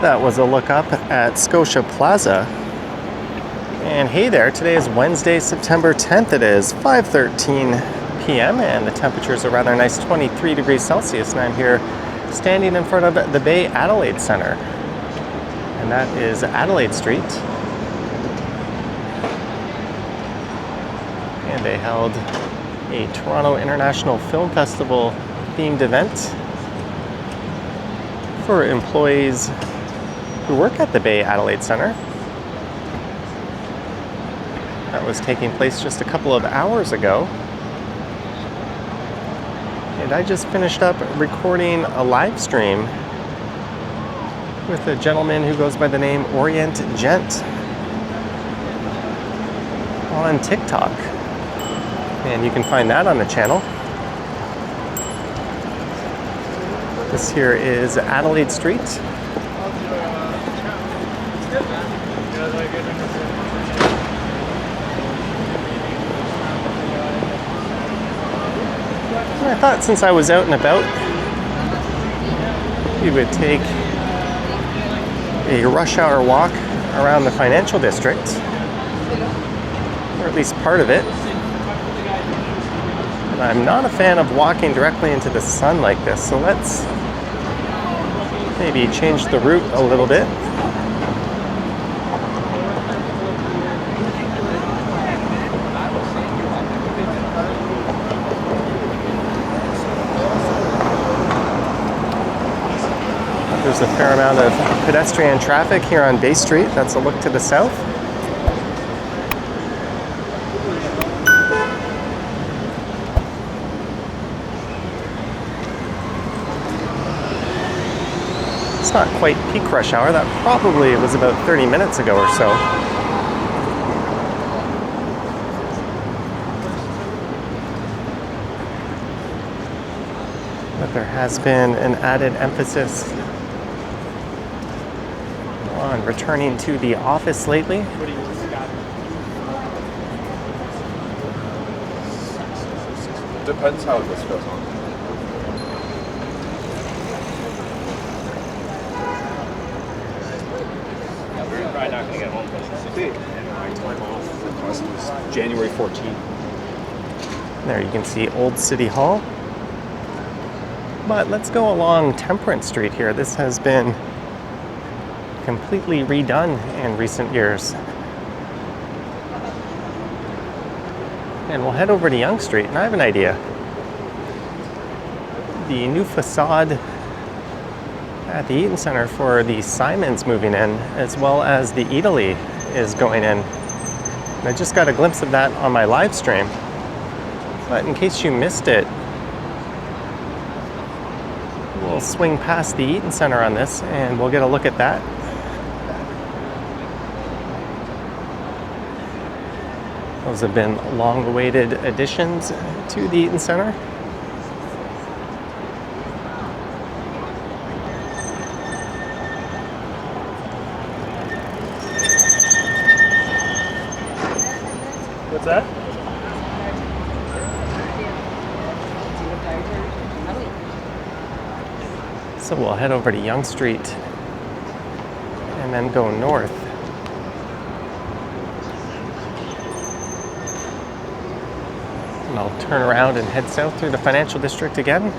That was a look up at Scotia Plaza. And hey there, today is Wednesday, September 10th. It is 5:13 p.m. and the temperature is a rather nice 23 degrees Celsius. And I'm here standing in front of the Bay Adelaide Centre. And that is Adelaide Street. And they held a Toronto International Film Festival themed event for employees who work at the Bay Adelaide Centre. That was taking place just a couple of hours ago. And I just finished up recording a live stream with a gentleman who goes by the name Orient Gent on TikTok. And you can find that on the channel. This here is Adelaide Street. And I thought since I was out and about, we would take a rush hour walk around the financial district, or at least part of it. And I'm not a fan of walking directly into the sun like this, so let's maybe change the route a little bit. There's a fair amount of pedestrian traffic here on Bay Street. That's a look to the south. It's not quite peak rush hour. That probably was about 30 minutes ago or so. But there has been an added emphasis on returning to the office lately. Depends how this goes on. We're probably not going to get home till 6. My time off request was January 14th. There you can see Old City Hall. But let's go along Temperance Street here. This has been completely redone in recent years. And we'll head over to Yonge Street, and I have an idea. The new facade at the Eaton Centre for the Simons moving in, as well as the Eatery is going in. And I just got a glimpse of that on my live stream. But in case you missed it, we'll swing past the Eaton Centre on this and we'll get a look at that. Those have been long-awaited additions to the Eaton Centre. What's that? So we'll head over to Yonge Street and then go north. And I'll turn around and head south through the financial district again.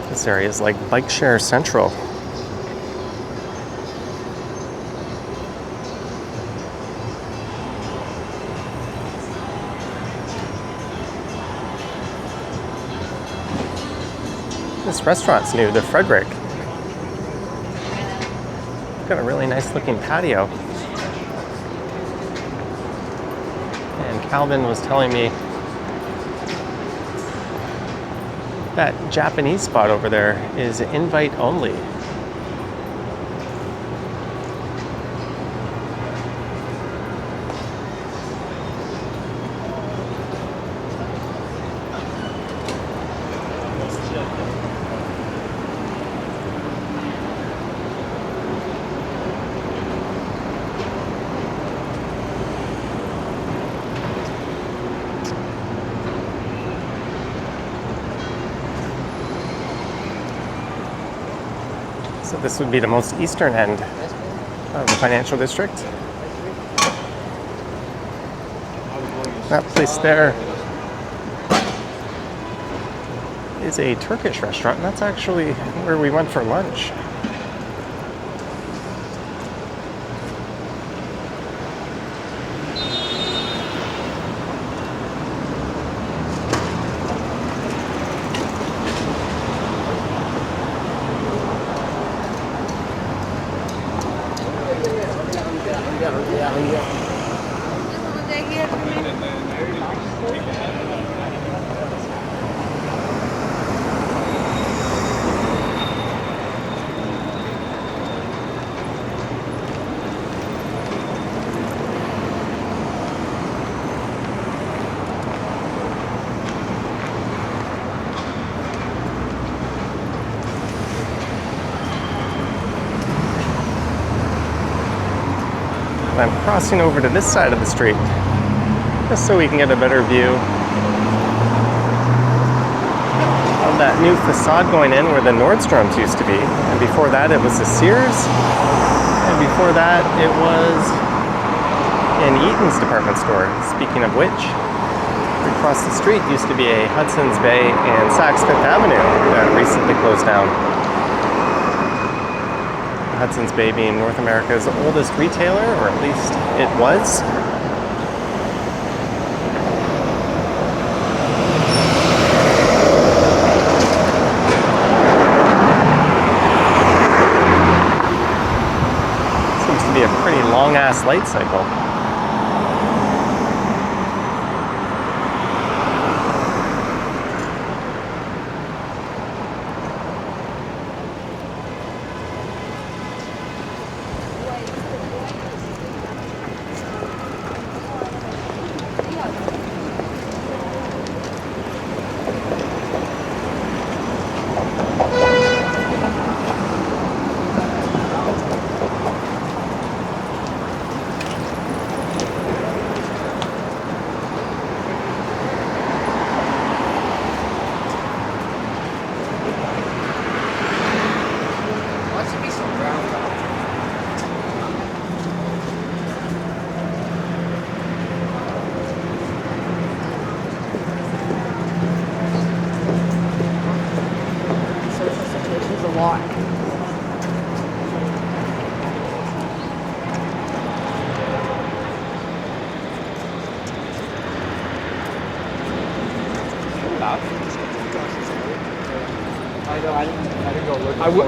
This area is like Bike Share Central. This restaurant's new, the Frederick. Got a really nice looking patio. And Calvin was telling me that Japanese spot over there is invite only. So this would be the most eastern end of the financial district. That place there is a Turkish restaurant, and that's actually where we went for lunch. I'm crossing over to this side of the street just so we can get a better view of that new facade going in where the Nordstroms used to be. And before that it was the Sears, and before that it was in Eaton's department store. Speaking of which, across the street used to be a Hudson's Bay and Saks Fifth Avenue that recently closed down. Hudson's Bay being North America's oldest retailer, or at least it was. Seems to be a pretty long-ass light cycle.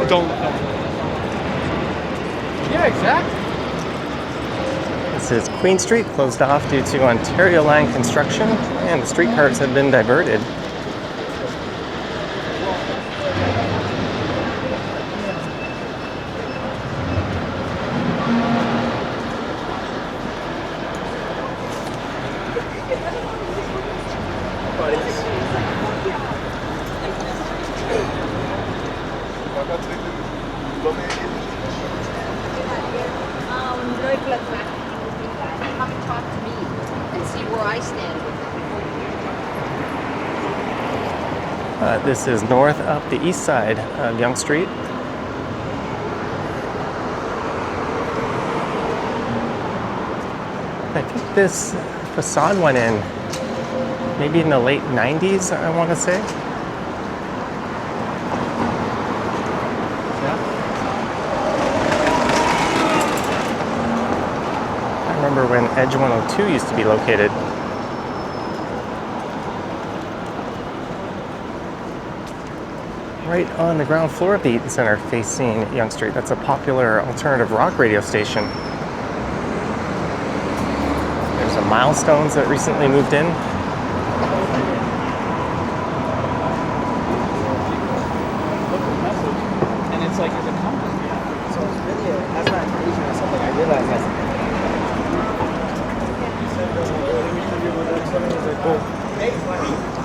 Don't. Yeah, exactly. This is Queen Street, closed off due to Ontario line construction, and the streetcars have been diverted. Come and talk to me and see where I stand with it. This is north up the east side of Yonge Street. I think this facade went in maybe in the late 90s, I want to say. I remember when Edge 102 used to be located. Right on the ground floor of the Eaton Centre facing Yonge Street. That's a popular alternative rock radio station. There's a Milestones that recently moved in. And it's like there's a company. So it's really that's not Asian or something. I realized that.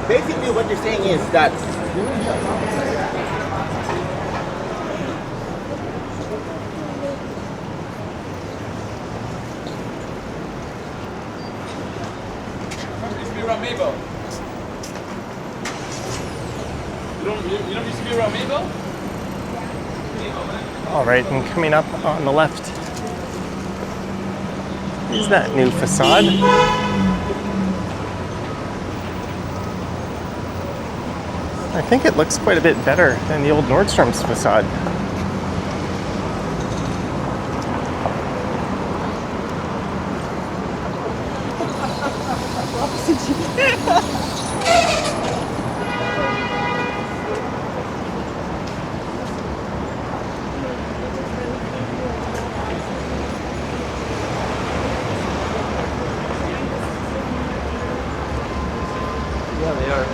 Basically, what you're saying is that used to be around Maybell. You don't used to be around Maybell? All right, and coming up on the left is that new facade. I think it looks quite a bit better than the old Nordstrom's facade. Yeah, they are.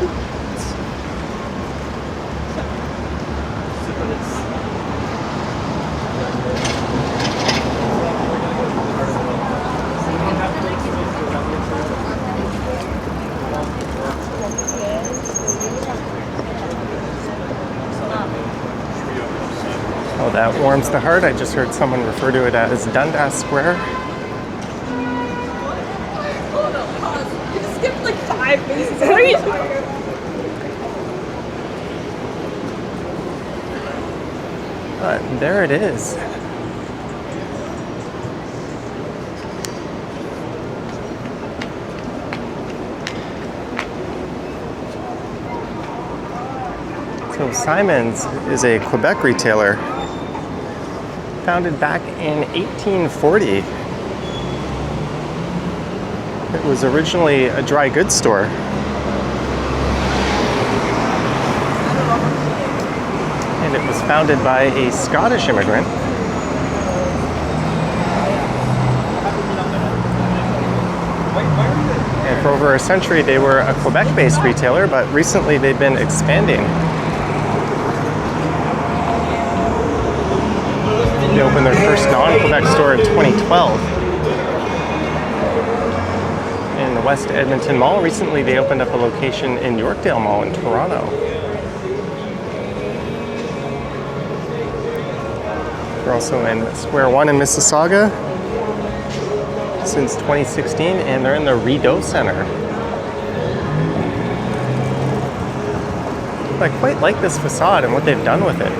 Oh, that warms the heart. I just heard someone refer to it as Dundas Square. Hold on, pause. You skipped like 5 paces. What are you doing? There it is. So Simons is a Quebec retailer founded back in 1840. It was originally a dry goods store. And it was founded by a Scottish immigrant. And for over a century, they were a Quebec-based retailer, but recently they've been expanding. They opened their first non-Quebec store in 2012 in the West Edmonton Mall. Recently, they opened up a location in Yorkdale Mall in Toronto. They're also in Square One in Mississauga since 2016, and they're in the Rideau Centre. I quite like this facade and what they've done with it.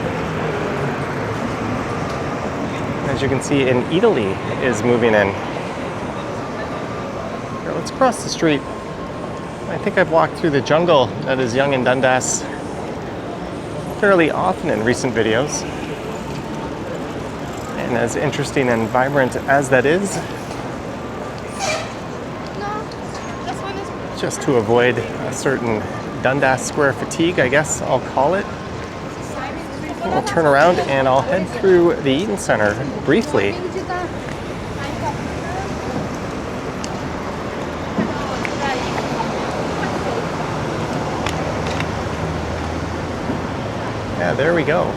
As you can see, an Eataly is moving in. Here, let's cross the street. I think I've walked through the jungle that is Yonge and Dundas fairly often in recent videos. And as interesting and vibrant as that is, just to avoid a certain Dundas Square fatigue, I guess I'll call it, we'll turn around and I'll head through the Eaton Centre briefly. Yeah, there we go.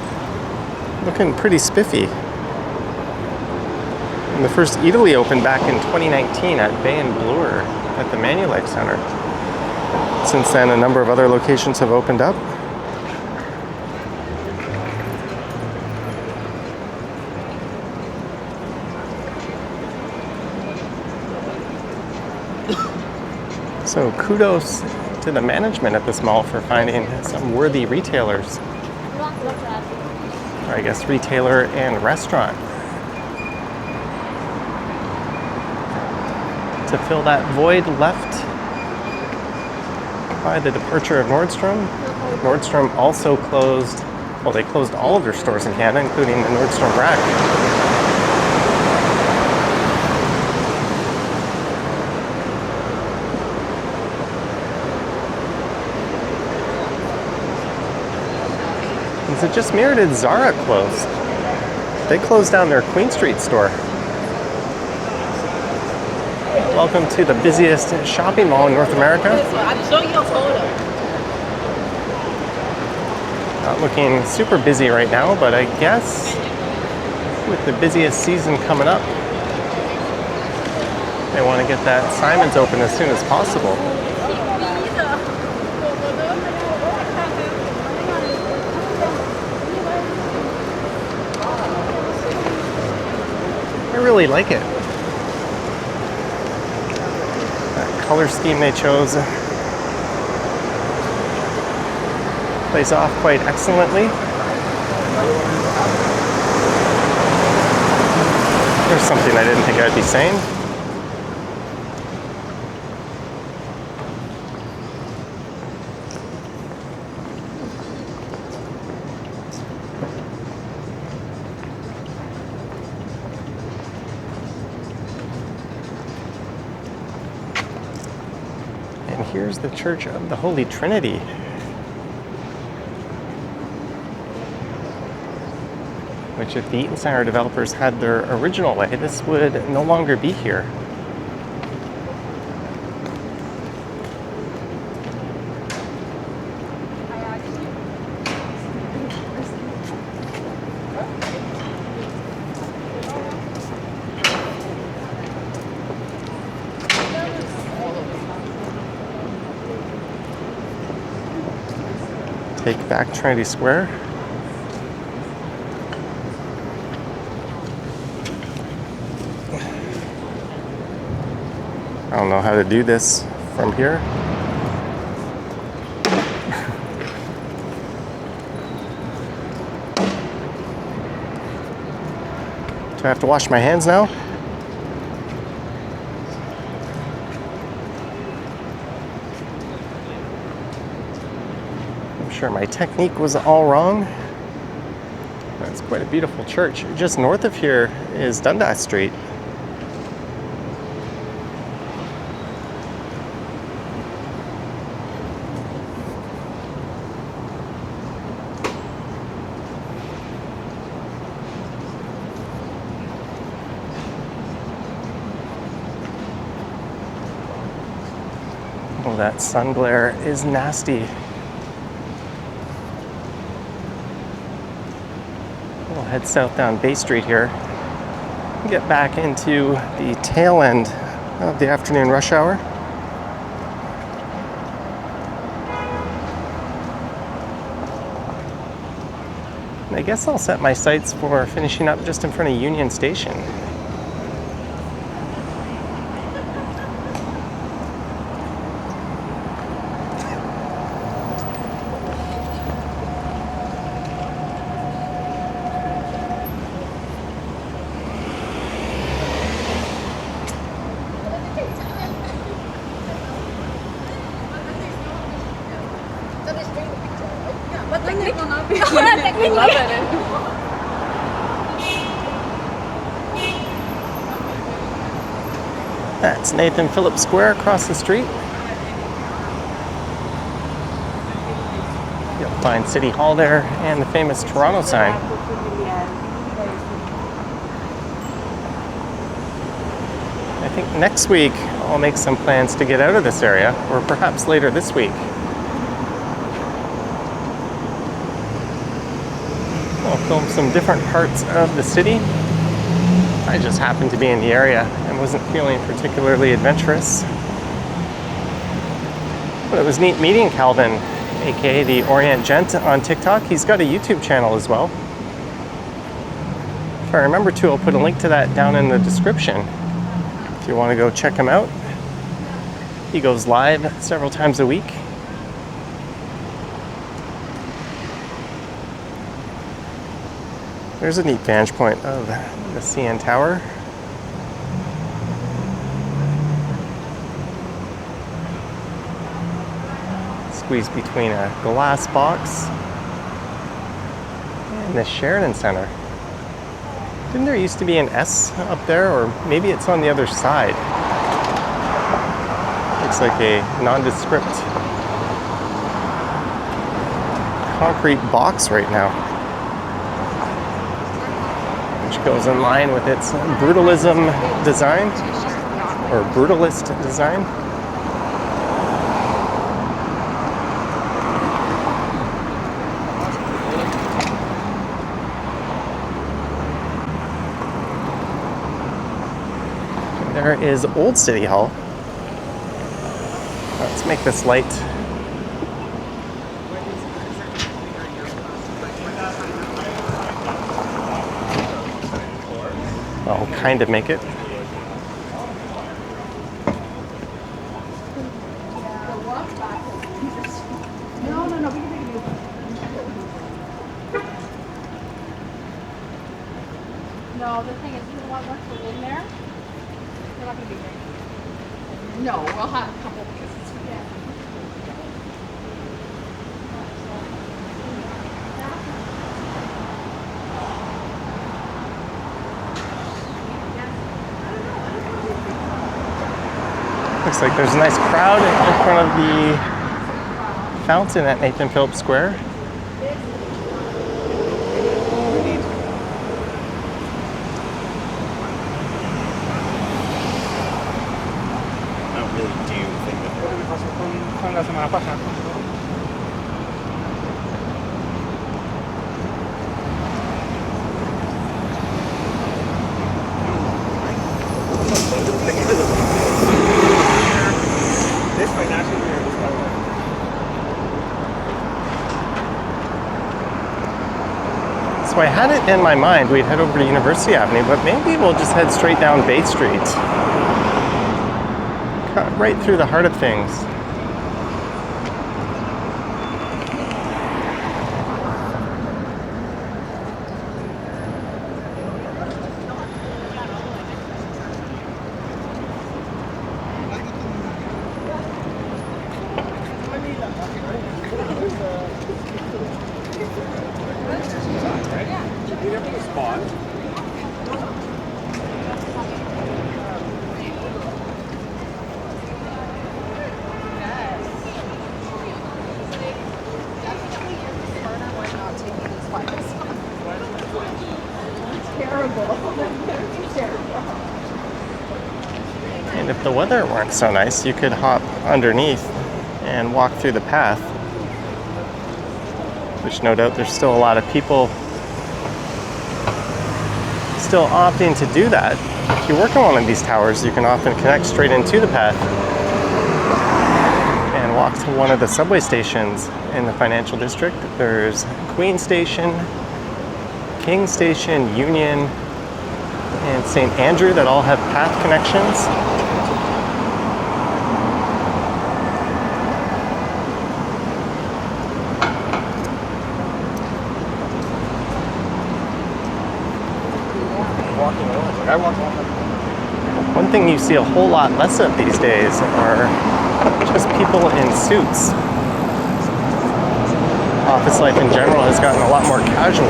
Looking pretty spiffy. And the first Eataly opened back in 2019 at Bay and Bloor at the Manulife Centre. Since then, a number of other locations have opened up. So kudos to the management at this mall for finding some worthy retailers. Or I guess retailer and restaurant. To fill that void left by the departure of Nordstrom. Nordstrom also closed, well, they closed all of their stores in Canada, including the Nordstrom Rack. Is it just me or did Zara close? They closed down their Queen Street store. Welcome to the busiest shopping mall in North America. I'm showing you a photo. Not looking super busy right now, but I guess with the busiest season coming up, they want to get that Simons open as soon as possible. I really like it. That color scheme they chose plays off quite excellently. There's something I didn't think I'd be saying. And here's the Church of the Holy Trinity. Which, if the Eaton Centre developers had their original way, this would no longer be here. Take back Trinity Square. I don't know how to do this from here. Do I have to wash my hands now? I'm sure my technique was all wrong. It's quite a beautiful church. Just north of here is Dundas Street. Oh, that sun glare is nasty. We'll head south down Bay Street here. Get back into the tail end of the afternoon rush hour. And I guess I'll set my sights for finishing up just in front of Union Station. That's Nathan Phillips Square across the street. You'll find City Hall there and the famous Toronto sign. I think next week I'll make some plans to get out of this area, or perhaps later this week. I'll film some different parts of the city. I just happened to be in the area and wasn't feeling particularly adventurous. But it was neat meeting Calvin, aka the Orient Gent, on TikTok. He's got a YouTube channel as well. If I remember to, I'll put a link to that down in the description if you want to go check him out. He goes live several times a week. There's a neat vantage point of the CN Tower. Squeezed between a glass box and the Sheridan Centre. Didn't there used to be an S up there, or maybe it's on the other side? Looks like a nondescript concrete box right now, which goes in line with its brutalism design, or brutalist design. There is Old City Hall. Let's make this light. I'll kind of make it. No, the thing is, you know what, once we're in there, we're not gonna be very. No, we'll have a couple pieces. Yeah. Looks like there's a nice crowd in front of the fountain at Nathan Phillips Square. So I had it in my mind we'd head over to University Avenue, but maybe we'll just head straight down Bay Street. Cut right through the heart of things. And if the weather weren't so nice, you could hop underneath and walk through the path, which no doubt there's still a lot of people still opting to do that. If you work on one of these towers, you can often connect straight into the path and walk to one of the subway stations in the financial district. There's Queen Station, King Station, Union, and St. Andrew that all have path connections. One thing you see a whole lot less of these days are just people in suits. Office life in general has gotten a lot more casual.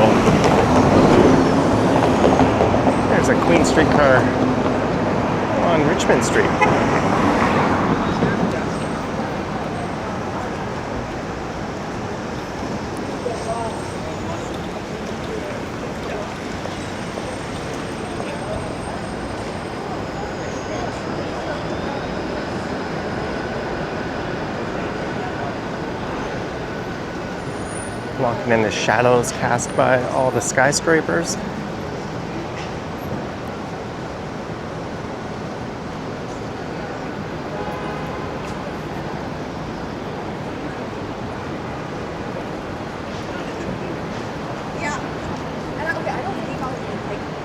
There's a Queen streetcar on Richmond Street. Walking in the shadows cast by all the skyscrapers.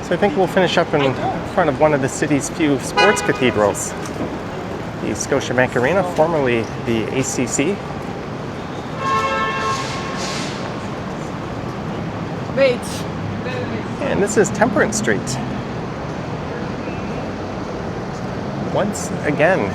So I think we'll finish up in front of one of the city's few sports cathedrals, the Scotiabank Arena, formerly the ACC. Wait. And this is Temperance Street. Once again.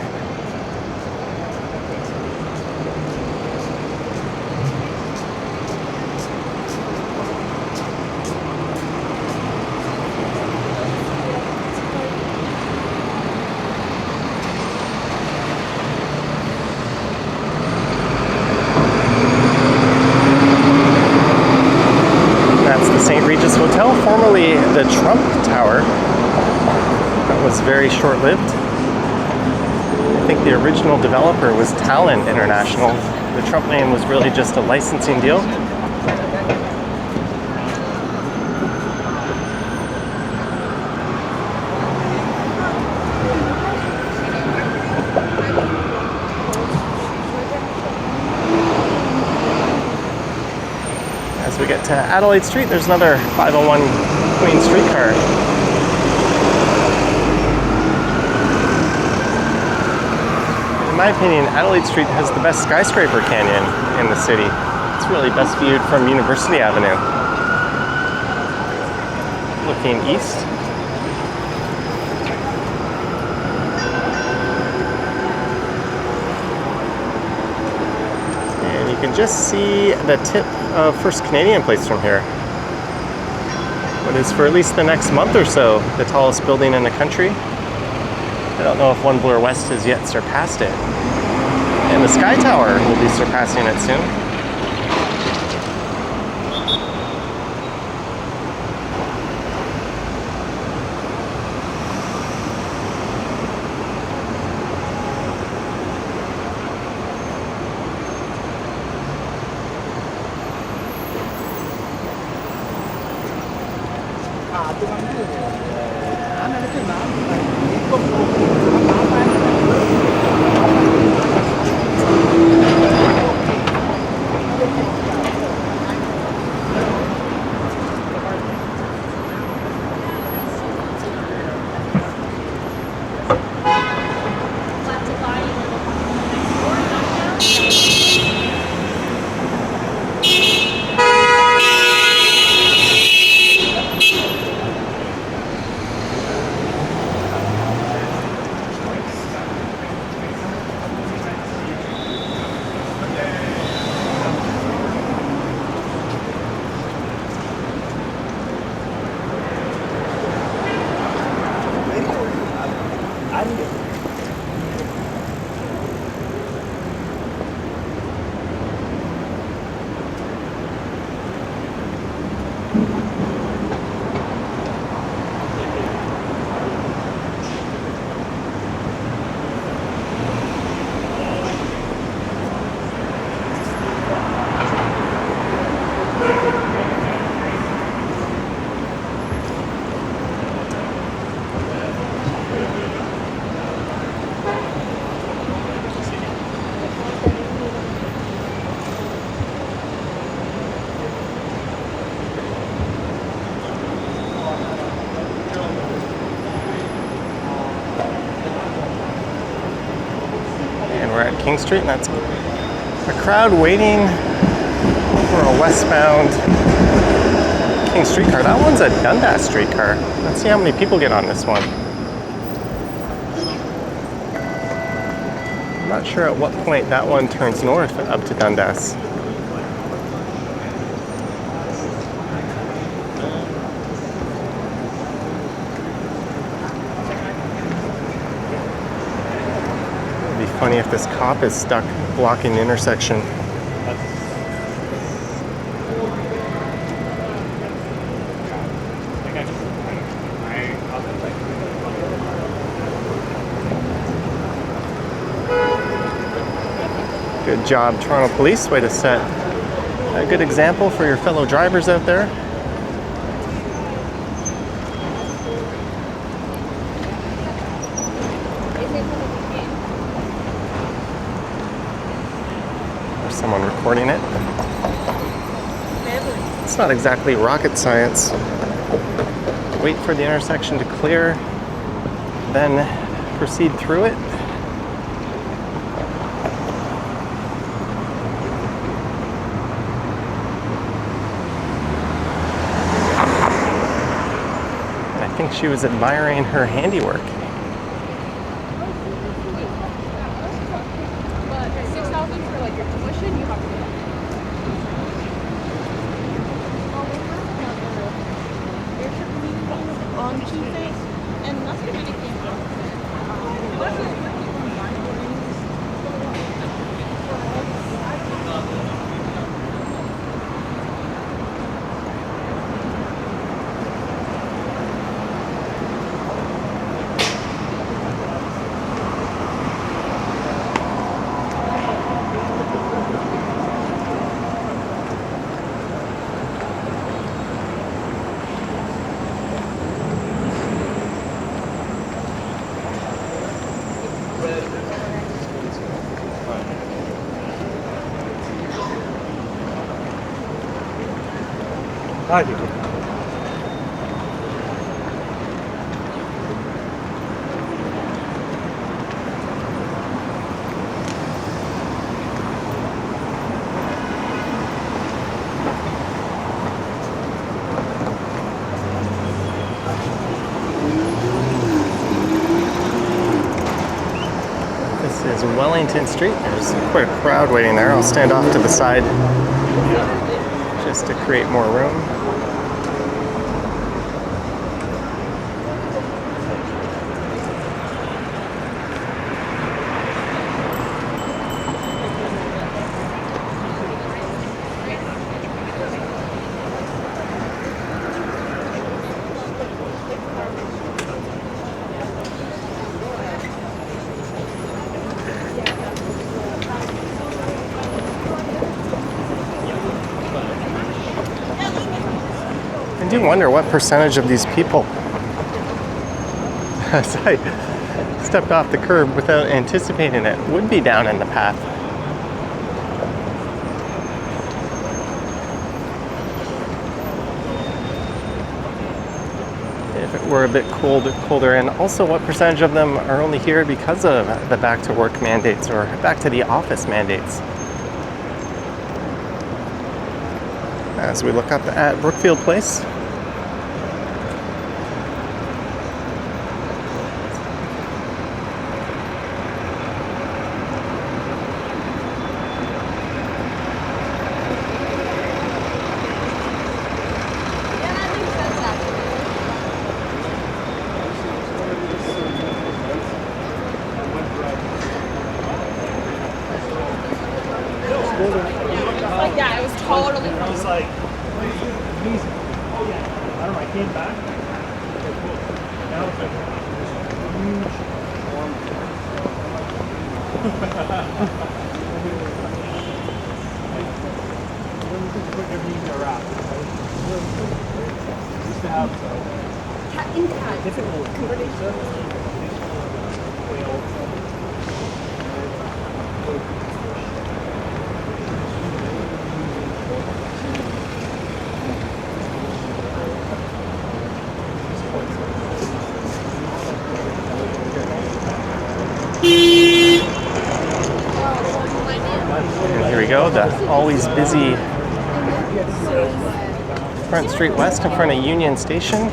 Formerly the Trump Tower. That was very short-lived. I think the original developer was Talon International. The Trump name was really just a licensing deal. As we get to Adelaide Street, there's another 501 Queen streetcar. In my opinion, Adelaide Street has the best skyscraper canyon in the city. It's really best viewed from University Avenue. Looking east, You can just see the tip of First Canadian Place from here. What is, for at least the next month or so, the tallest building in the country. I don't know if One Bloor West has yet surpassed it. And the Sky Tower will be surpassing it soon. King Street, and that's a crowd waiting for a westbound King streetcar. That one's a Dundas streetcar. Let's see how many people get on this one. I'm not sure at what point that one turns north up to Dundas. Funny if this cop is stuck blocking the intersection. Good job, Toronto Police. Way to set a good example for your fellow drivers out there. Someone recording it. It's not exactly rocket science. Wait for the intersection to clear, then proceed through it. And I think she was admiring her handiwork. Wellington Street. There's quite a crowd waiting there. I'll stand off to the side just to create more room. I do wonder what percentage of these people, as I stepped off the curb without anticipating it, would be down in the path. If it were a bit colder, and also what percentage of them are only here because of the back to work mandates or back to the office mandates. As we look up at Brookfield Place. Yeah, it was totally It was like amazing. Oh yeah. I don't know. I came back. Okay, cool. Now it's like huge warm. Put everything in a wrap. Used to have difficult conversations. And here we go, the always busy Front Street West in front of Union Station.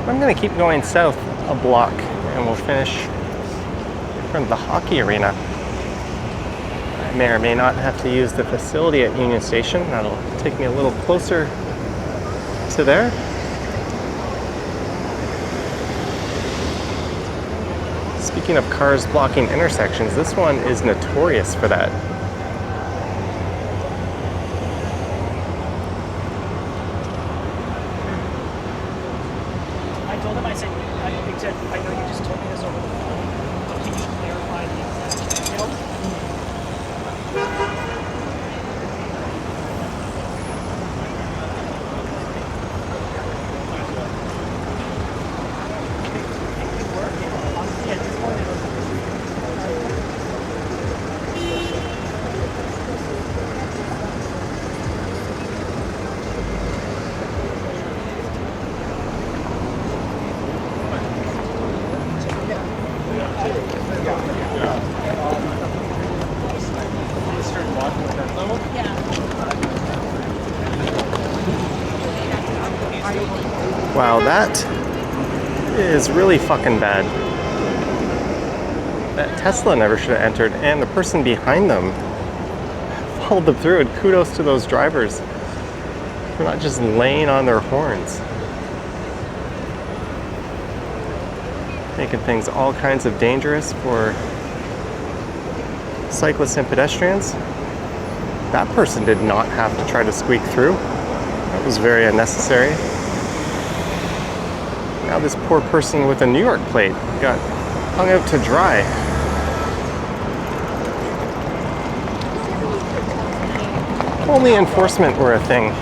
I'm going to keep going south a block and we'll finish in front of the hockey arena. I may or may not have to use the facility at Union Station. That'll take me a little closer to there. Speaking of cars blocking intersections, this one is notorious for that. I told him, I said, I know you just told me this over the phone, but can you clarify the exact details? Wow, that is really fucking bad. That Tesla never should have entered, and the person behind them followed them through, and kudos to those drivers for not just laying on their horns. Making things all kinds of dangerous for cyclists and pedestrians. That person did not have to try to squeak through. That was very unnecessary. Now this poor person with a New York plate got hung out to dry. If only enforcement were a thing.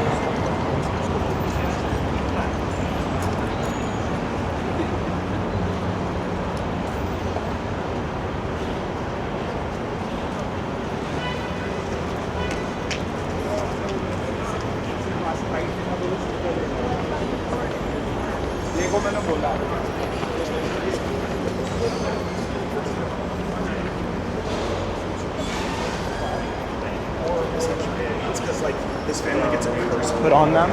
It's because like this family gets a curse put on them.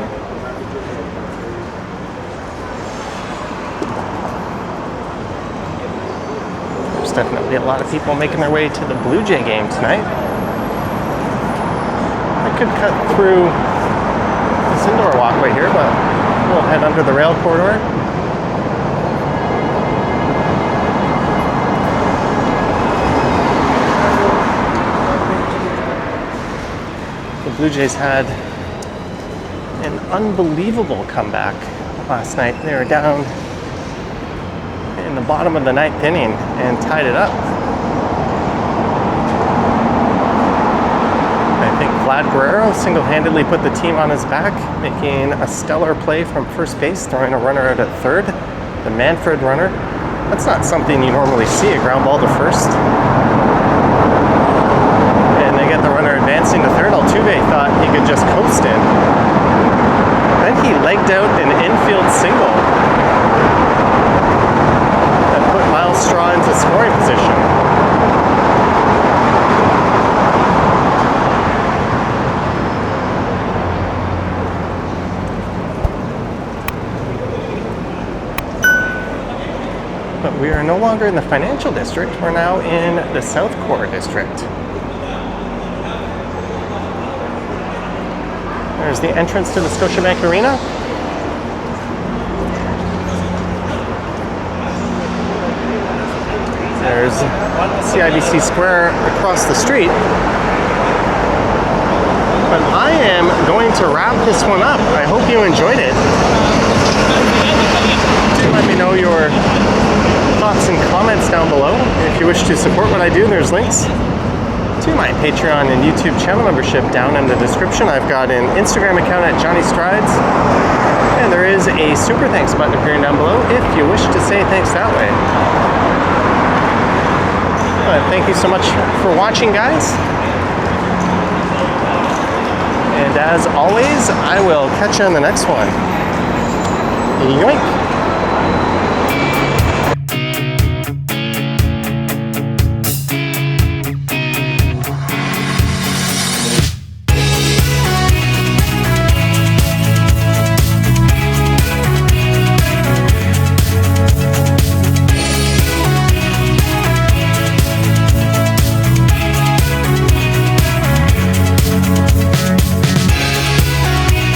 there's definitely a lot of people making their way to the Blue Jay game tonight. I could cut through this indoor walkway here, but we'll head under the rail corridor. The Blue Jays had an unbelievable comeback last night. They were down in the bottom of the 9th inning and tied it up. I think Vlad Guerrero single-handedly put the team on his back, making a stellar play from first base, throwing a runner out at third, the Manfred runner. That's not something you normally see, a ground ball to first. And they get the runner advancing to third. Altuve thought he could just coast in. Then he legged out an infield single that put Miles Straw into scoring position. But we are no longer in the financial district. We're now in the South Core district. There's the entrance to the Scotiabank Arena. There's CIBC Square across the street. But I am going to wrap this one up. I hope you enjoyed it. Do let me know your thoughts and comments down below. If you wish to support what I do, there's links to my Patreon and YouTube channel membership down in the description. I've got an Instagram account at Johnny Strides, and there is a super thanks button appearing down below if you wish to say thanks that way. Thank you so much for watching, guys. And as always, I will catch you on the next one. Yoink!